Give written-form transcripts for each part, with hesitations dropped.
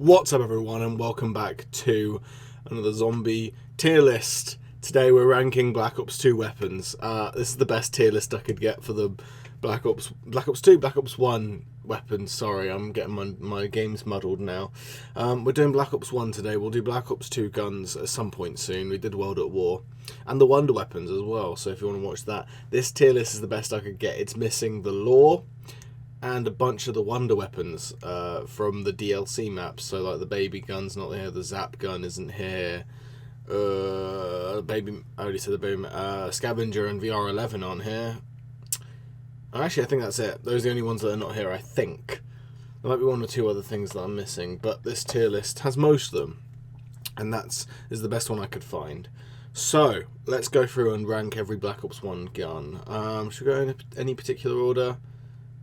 What's up everyone and welcome back to another zombie tier list. Today we're ranking Black Ops 2 weapons. This is the best tier list I could get for the Black Ops 2, Black Ops 1 weapons. Sorry, I'm getting my games muddled now. We're doing Black Ops 1 today. We'll do Black Ops 2 guns at some point soon. We did World at War. And the Wonder weapons as well, so if you want to watch that. This tier list is the best I could get. It's missing the lore and a bunch of the Wonder weapons from the DLC maps. So like the baby gun's not here, the Zap gun isn't here. I already said the baby. Scavenger and VR11 aren't here. Actually, I think that's it. Those are the only ones that are not here, I think. There might be one or two other things that I'm missing, but this tier list has most of them. And is the best one I could find. So, let's go through and rank every Black Ops 1 gun. Should we go in any particular order?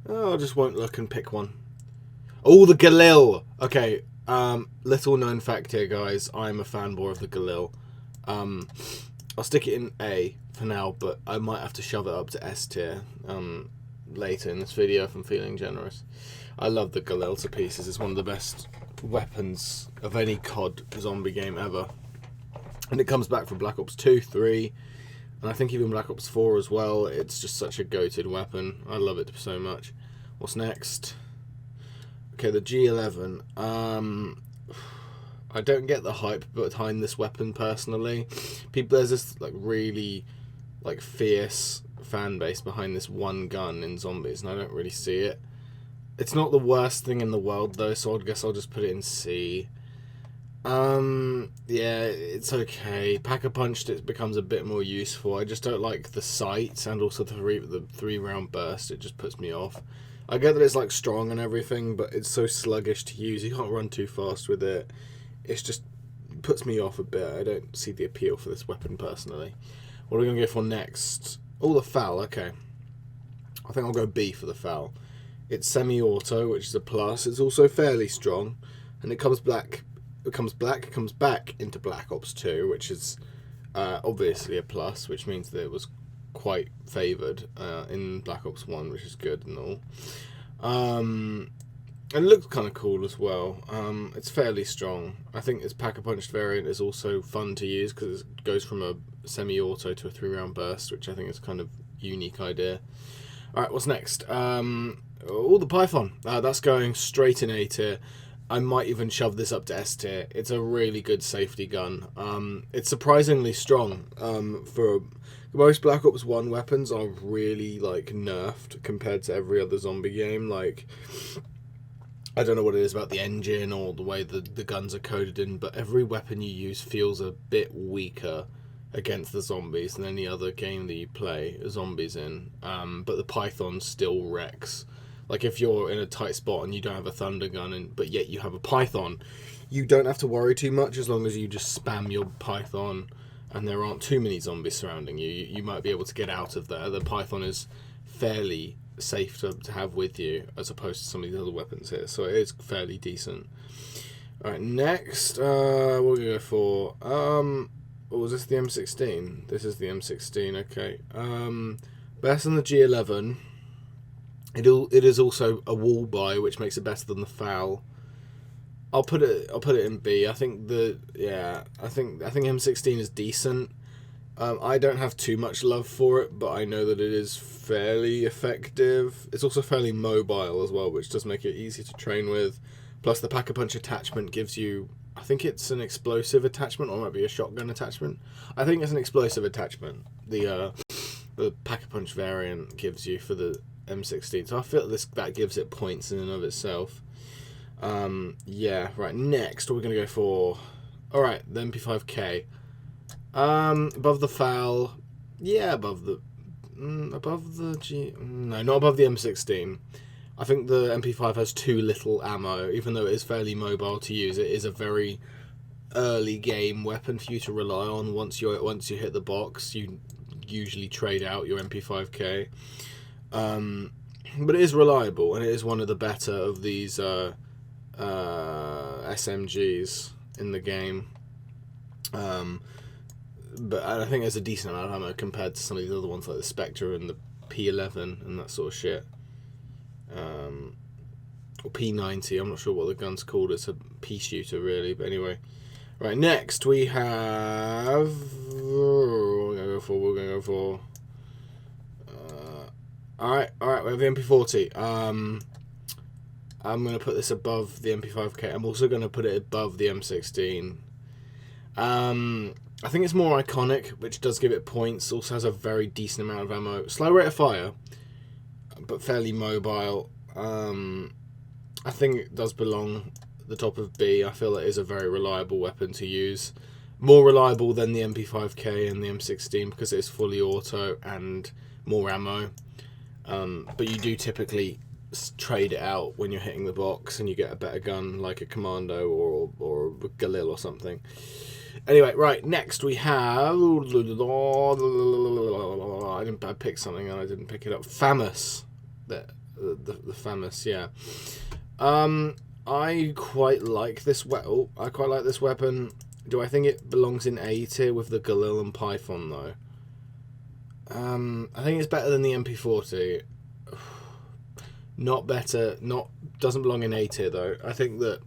Oh, I just won't look and pick one. Oh, the Galil! Okay, little known fact here, guys. I'm a fanboy of the Galil. I'll stick it in A for now, but I might have to shove it up to S tier later in this video if I'm feeling generous. I love the Galil to pieces. It's one of the best weapons of any COD zombie game ever. And it comes back from Black Ops 2, 3... and I think even Black Ops 4 as well. It's just such a goated weapon. I love it so much. What's next? Okay, the G11. I don't get the hype behind this weapon personally. There's this like really fierce fan base behind this one gun in zombies, and I don't really see it. It's not the worst thing in the world though, so I guess I'll just put it in C. Yeah, it's okay. Pack-a-Punched, it becomes a bit more useful. I just don't like the sight and also the three-round burst. It just puts me off. I get that it's like strong and everything, but it's so sluggish to use. You can't run too fast with it. It's just puts me off a bit. I don't see the appeal for this weapon personally. What are we going to go for next? Oh, the FAL, okay. I think I'll go B for the FAL. It's semi-auto, which is a plus. It's also fairly strong, and it comes back into Black Ops 2, which is obviously a plus, which means that it was quite favoured in Black Ops 1, which is good and all. And it looks kind of cool as well. It's fairly strong. I think its Pack-a-Punched variant is also fun to use because it goes from a semi-auto to a 3-round burst, which I think is kind of unique idea. Alright, what's next? The Python. That's going straight in A tier. I might even shove this up to S tier. It's a really good safety gun. It's surprisingly strong. For most Black Ops 1 weapons are really nerfed compared to every other zombie game. I don't know what it is about the engine or the way the guns are coded in, but every weapon you use feels a bit weaker against the zombies than any other game that you play zombies in. But the Python still wrecks. If you're in a tight spot and you don't have a thunder gun, but yet you have a Python, you don't have to worry too much as long as you just spam your Python and there aren't too many zombies surrounding you. You might be able to get out of there. The Python is fairly safe to have with you as opposed to some of these other weapons here, so it is fairly decent. Alright, next, what are we going to go for? Was this the M16? This is the M16, okay. Better than the G11. It is also a wall buy, which makes it better than the FAL. I'll put it in B. I think M16 is decent. I don't have too much love for it, but I know that it is fairly effective. It's also fairly mobile as well, which does make it easy to train with. Plus the Pack-a-Punch attachment gives you, I think it's an explosive attachment, or it might be a shotgun attachment. I think it's an explosive attachment. The Pack-a-Punch variant gives you for the M16, so I feel that gives it points in and of itself. Yeah, right, next, what are we going to go for? Alright, the MP5K. Above the FAL, yeah, above the no, not above the M16. I think the MP5 has too little ammo, even though it is fairly mobile to use. It is a very early game weapon for you to rely on. Once you hit the box, you usually trade out your MP5K. But it is reliable, and it is one of the better of these SMGs in the game. But I think there's a decent amount of ammo compared to some of these other ones like the Spectre and the P11 and that sort of shit. or P90. I'm not sure what the gun's called. It's a pea shooter, really. But anyway, right. Next we have. We're gonna go for. All right. We have the MP40. I'm gonna put this above the MP5K. I'm also gonna put it above the M16. I think it's more iconic, which does give it points. Also has a very decent amount of ammo. Slow rate of fire, but fairly mobile. I think it does belong at the top of B. I feel it is a very reliable weapon to use. More reliable than the MP5K and the M16 because it is fully auto and more ammo. But you do typically trade it out when you're hitting the box and you get a better gun like a Commando or a Galil or something. Anyway, right, next we have... I picked something and I didn't pick it up. Famous. The Famous, yeah. I quite like this weapon. Do I think it belongs in A tier with the Galil and Python, though? I think it's better than the MP40. Not better. Doesn't belong in A tier, though. I think that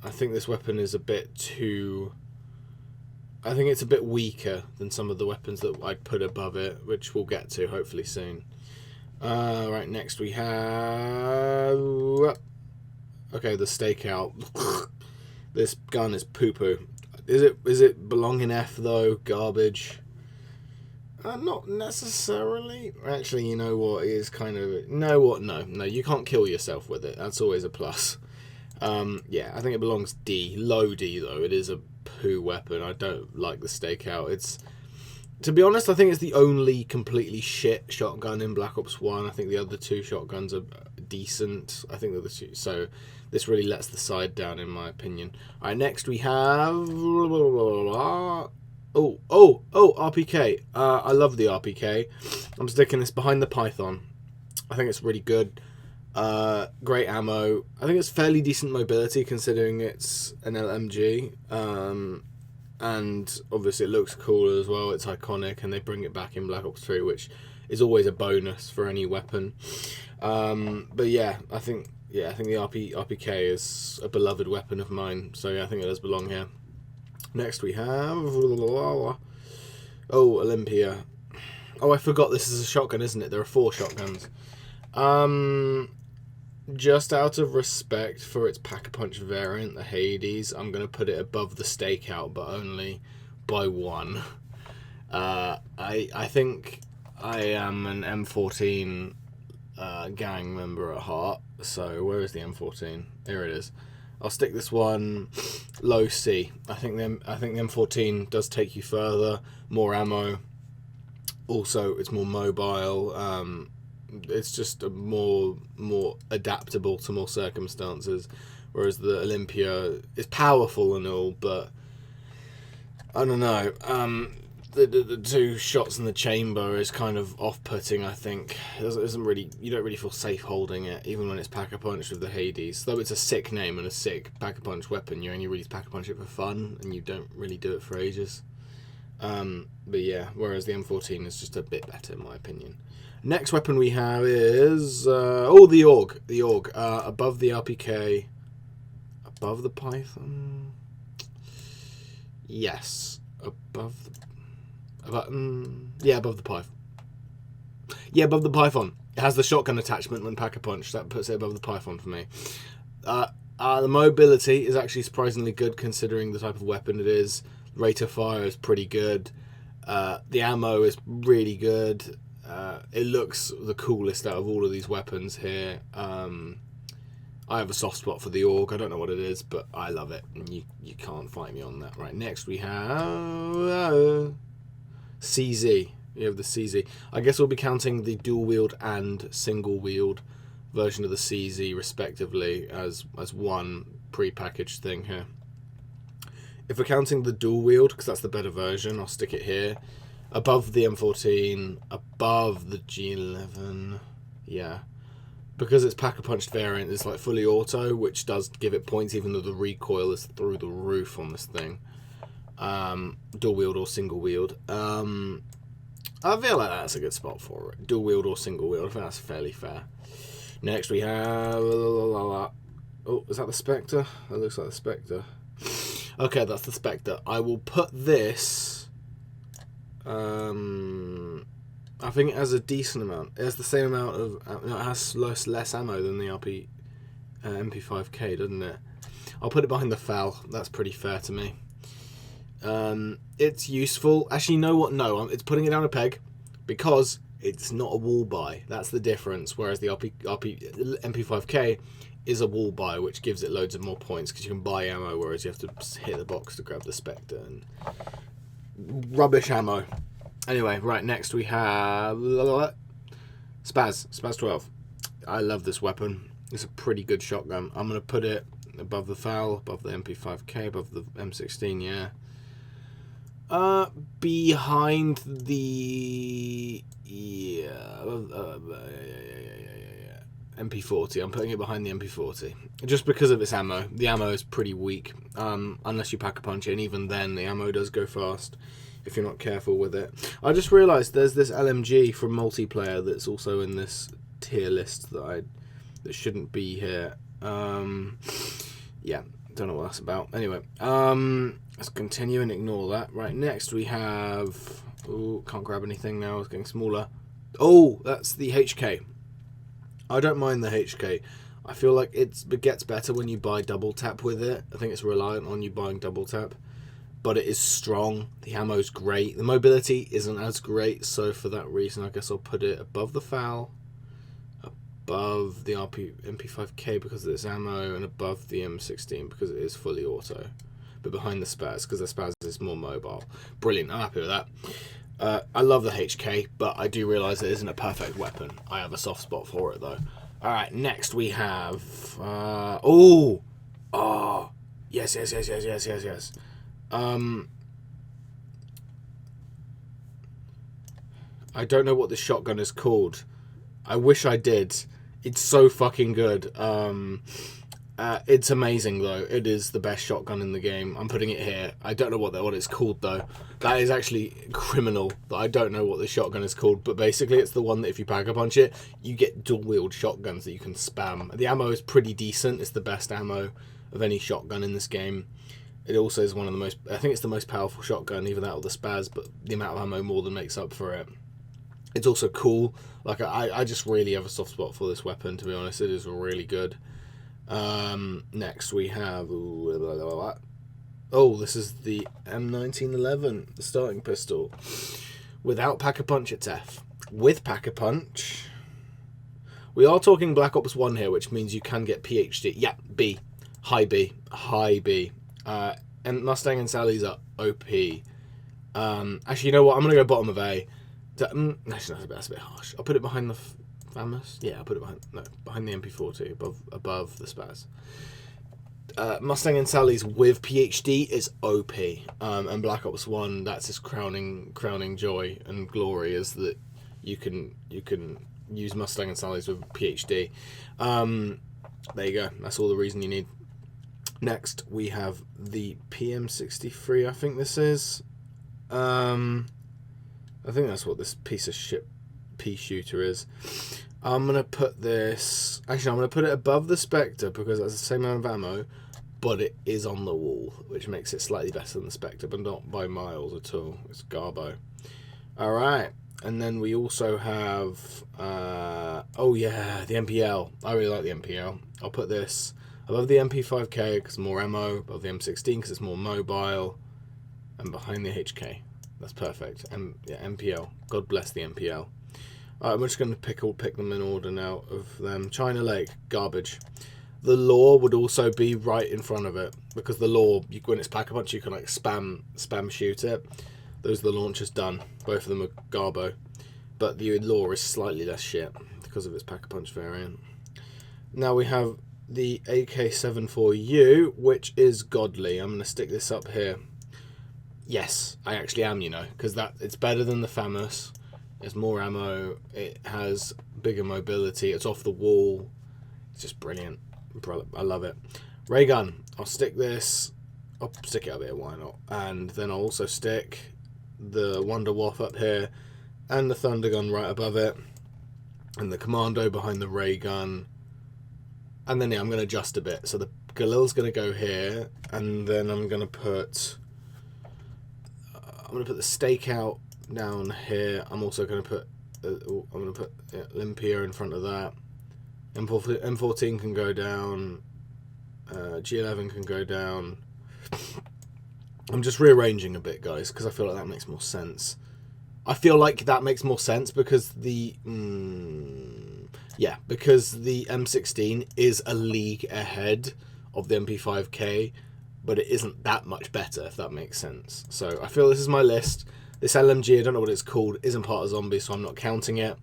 I think this weapon is a bit too... I think it's a bit weaker than some of the weapons that I'd put above it, which we'll get to hopefully soon. Right, next we have... Okay, the Stakeout. This gun is poo-poo. Is it belong in F, though? Garbage? Not necessarily. Actually, you know what? It is kind of... No, you can't kill yourself with it. That's always a plus. Yeah, I think it belongs D. Low D, though. It is a poo weapon. I don't like the Stakeout. It's... To be honest, I think it's the only completely shit shotgun in Black Ops 1. I think the other two shotguns are decent. I think they're the two... So, this really lets the side down, in my opinion. Alright, next we have... RPK. I love the RPK. I'm sticking this behind the Python. I think it's really good. Great ammo. I think it's fairly decent mobility considering it's an LMG. And obviously it looks cool as well. It's iconic and they bring it back in Black Ops 3, which is always a bonus for any weapon. But yeah, I think the RPK is a beloved weapon of mine. So yeah, I think it does belong here. Next we have... Olympia. I forgot this is a shotgun, isn't it? There are 4 shotguns. Just out of respect for its Pack-a-Punch variant, the Hades, I'm going to put it above the Stakeout, but only by 1. I think I am an M14 gang member at heart. So where is the M14? Here it is. I'll stick this one low C. I think the M14 does take you further, more ammo. Also, it's more mobile. It's just a more adaptable to more circumstances. Whereas the Olympia is powerful and all, but I don't know. The 2 shots in the chamber is kind of off-putting, I think. You don't really feel safe holding it, even when it's Pack-a-Punch with the Hades. Though it's a sick name and a sick Pack-a-Punch weapon, you only really Pack-a-Punch it for fun, and you don't really do it for ages. But yeah, whereas the M14 is just a bit better, in my opinion. Next weapon we have is... the AUG. The AUG. Above the RPK. Above the Python? Yes. Above the Python. Yeah, above the Python. It has the shotgun attachment and Pack-a-Punch. That puts it above the Python for me. The mobility is actually surprisingly good considering the type of weapon it is. Rate of fire is pretty good. The ammo is really good. It looks the coolest out of all of these weapons here. I have a soft spot for the AUG. I don't know what it is, but I love it. And you can't fight me on that. Right, next we have... CZ. You have the CZ. I guess we'll be counting the dual wield and single wield version of the CZ respectively as one pre-packaged thing here. If we're counting the dual wield, because that's the better version, I'll stick it here. Above the M14, above the G11. Yeah. Because it's Pack-a-Punched variant, it's like fully auto, which does give it points even though the recoil is through the roof on this thing. Dual wield or single wield. I feel like that's a good spot for it. Dual wield or single wield. I think that's fairly fair. Next we have... Oh, is that the Spectre? That looks like the Spectre. Okay, that's the Spectre. I will put this... I think it has a decent amount. It has the same amount of... No, it has less ammo than the MP5K, doesn't it? I'll put it behind the FAL. That's pretty fair to me. It's useful. Actually, you know what? No, it's putting it down a peg because it's not a wall buy. That's the difference. Whereas the MP5K is a wall buy, which gives it loads of more points because you can buy ammo, whereas you have to hit the box to grab the Spectre and rubbish ammo. Anyway, right, next we have Spazz 12. I love this weapon. It's a pretty good shotgun. I'm going to put it above the FAL, above the MP5K, above the M16, yeah. Behind the MP40. I'm putting it behind the MP40 just because of its ammo. The ammo is pretty weak, unless you pack a punch it, and even then the ammo does go fast if you're not careful with it. I just realised there's this LMG from multiplayer that's also in this tier list that shouldn't be here. Yeah, don't know what that's about. Anyway, let's continue and ignore that. Right, next we have... Oh, can't grab anything now. It's getting smaller. Oh, that's the HK. I don't mind the HK. I feel like it gets better when you buy double tap with it. I think it's reliant on you buying double tap. But it is strong. The ammo's great. The mobility isn't as great, so for that reason, I guess I'll put it above the FAL, above the MP5K because of its ammo, and above the M16 because it is fully auto. But behind the Spazz because the Spazz is more mobile. Brilliant. I'm happy with that. I love the HK, but I do realise it isn't a perfect weapon. I have a soft spot for it though. Alright, next we have... Yes. I don't know what the shotgun is called. I wish I did. It's so fucking good. It's amazing though. It is the best shotgun in the game. I'm putting it here. I don't know what it's called though. That is actually criminal that I don't know what the shotgun is called, but basically it's the one that if you pack a punch it, you get dual wield shotguns that you can spam. The ammo is pretty decent. It's the best ammo of any shotgun in this game. It also is one of the most... I think it's the most powerful shotgun, even out of the Spazz, but the amount of ammo more than makes up for it. It's also cool. Like I just really have a soft spot for this weapon, to be honest. It is really good. Next we have... Oh, this is the M1911, the starting pistol. Without Pack-a-Punch, it's F. With Pack-a-Punch... We are talking Black Ops 1 here, which means you can get PhD. Yeah, B. High B. High B. And Mustang and Sally's are OP. Actually, you know what? I'm going to go bottom of A. Actually, that's a bit harsh. I'll put it behind the FAMAS. Yeah, I'll put it behind the MP40, above the Spazz. Mustang and Sally's with PhD is OP. And Black Ops 1, that's his crowning joy and glory, is that you can use Mustang and Sally's with PhD. There you go. That's all the reason you need. Next, we have the PM63, I think this is. I think that's what this piece of shit pea shooter is. I'm going to put this... Actually, I'm going to put it above the Spectre because that's the same amount of ammo, but it is on the wall, which makes it slightly better than the Spectre, but not by miles at all. It's Garbo. Alright, and then we also have... oh yeah, the MPL. I really like the MPL. I'll put this above the MP5K because more ammo, above the M16 because it's more mobile, and behind the HK. That's perfect. And yeah, MPL. God bless the MPL. Alright, I'm just going to pick them in order now of them. China Lake, garbage. The Law would also be right in front of it because the Law, when it's Pack-a-Punch, you can like spam shoot it. Those are the launchers done. Both of them are garbo. But the Law is slightly less shit because of its Pack-a-Punch variant. Now we have the AK-74U, which is godly. I'm going to stick this up here. Yes, I actually am, you know, because it's better than the FAMAS. It's more ammo. It has bigger mobility. It's off the wall. It's just brilliant. I love it. Ray gun. I'll stick this. I'll stick it up here. Why not? And then I'll also stick the Wonder Waff up here. and the thunder gun right above it, and the commando behind the ray gun. And then, yeah, I'm going to adjust a bit. So the Galil's going to go here, and then I'm going to put the Stakeout down here. I'm also going to put Olympia in front of that. M14 can go down. G11 can go down. I'm just rearranging a bit, guys, because I feel like that makes more sense. I feel like that makes more sense because the because the M16 is a league ahead of the MP5K, but it isn't that much better, if that makes sense. So I feel this is my list. This LMG, I don't know what it's called, isn't part of Zombie, so I'm not counting it.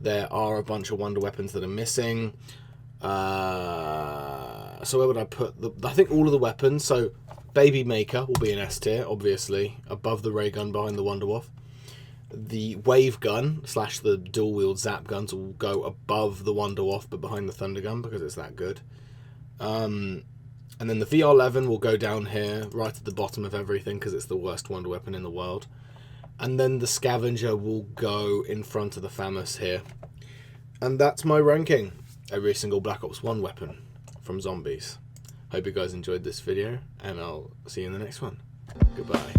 There are a bunch of wonder weapons that are missing. So where would I put I think all of the weapons. So Baby Maker will be an S tier, obviously, above the ray gun behind the Wonderwolf. The wave gun / the dual wield zap guns will go above the Wonderwolf but behind the Thunder gun because it's that good. And then the VR11 will go down here right at the bottom of everything because it's the worst wonder weapon in the world. And then the Scavenger will go in front of the FAMAS here. And that's my ranking. Every single Black Ops 1 weapon from Zombies. Hope you guys enjoyed this video, and I'll see you in the next one. Goodbye.